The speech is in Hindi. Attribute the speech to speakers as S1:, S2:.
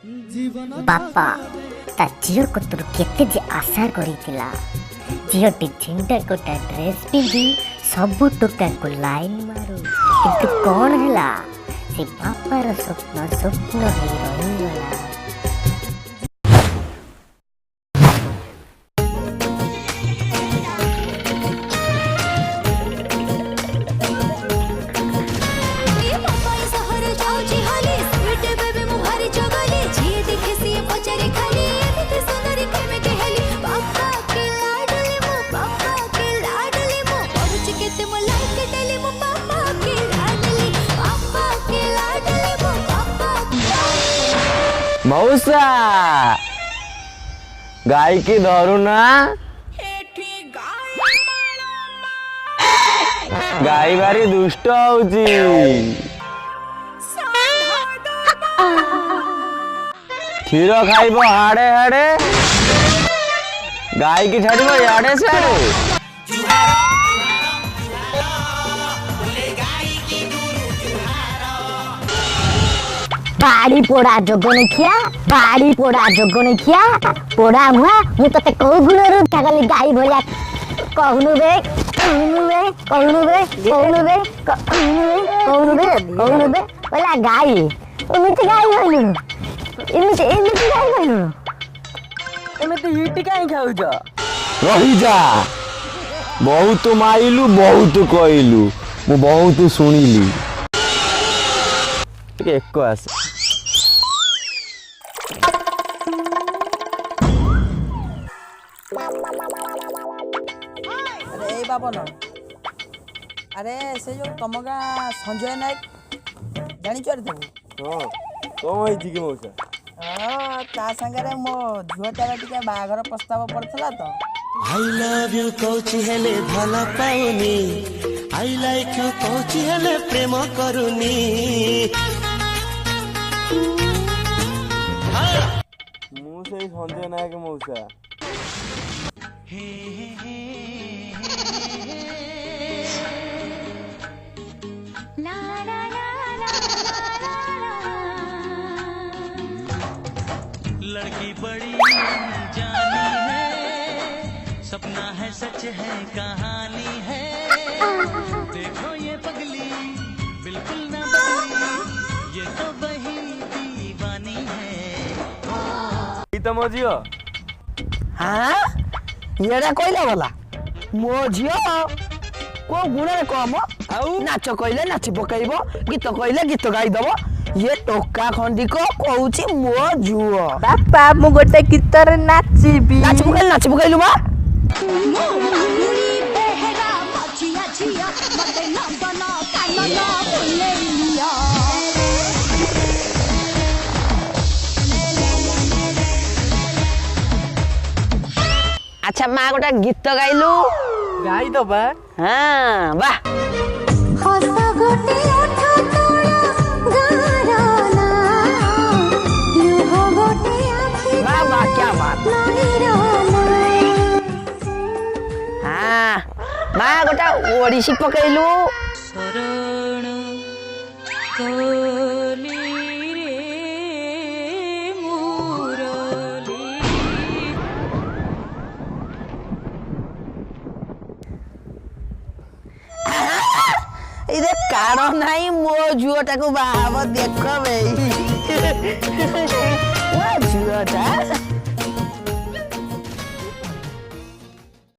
S1: बापा ता झील को तोर केते जे आशा करितिला झीलटी झिंटा कोटा ड्रेस पिंधि सबु टोका को लाइन मारू किंतु कौन हैला से बापार स्वप्न ही रहीगला।
S2: मौसा गाय की धरू ना गाय भारी दुष्ट होची क्षीर खाइब हाड़े हाड़े गाय की छाड़ब याड़े साड़े
S1: पाड़ी पोड़ा जोगो नहीं किया पाड़ी पोड़ा जोगो नहीं किया पोड़ा हुआ मु तते को गुणरु खाली गाई भलिया कहनु बे बोला गाई एमिति गाई होइनु एमिति गाई होइनु
S3: एमिति हिट काई खाउछ
S2: रही जा बहुत माइलु बहुत कहलु मु बहुत सुनिली एक आस
S3: अरे ए बाबन अरे से जो तुम गाँ संजय नायक जानी चोरी तू
S2: हां कौन है जी के मौसा
S3: हां ता संगरे मो झुआटार टिके बाघर प्रस्ताव पड़थला तो
S4: आई लव यू कोची हेले भला पाउनी आई लाइक यू कोची हेले प्रेम करूनी
S2: मु से संजय नायक मौसा
S4: लड़की बड़ी जानी है सपना है सच है कहानी है देखो ये पगली बिल्कुल ना बदली ये तो वही दीवानी है
S2: ई तो मो जियो
S3: हां येरा कोइला वाला मो झियो को गुण रे कम आउ नाच कइले नाच पकाइबो गीत कइले गीत गाई दबो ये टोका खंडी को कहूची मो जुओ
S5: बापा मु गोटे गीत रे नाचिबी
S3: नाच पकाइलु बा अच्छा माँ गोटे गीत गाइलु
S5: गाई दबा
S3: हाँ वाह वाह क्या बात हाँ माँ गोटे ओडिसी पकैलु इधर कारण नहीं मो झुओटा को बाहब देख बे मो झुओटा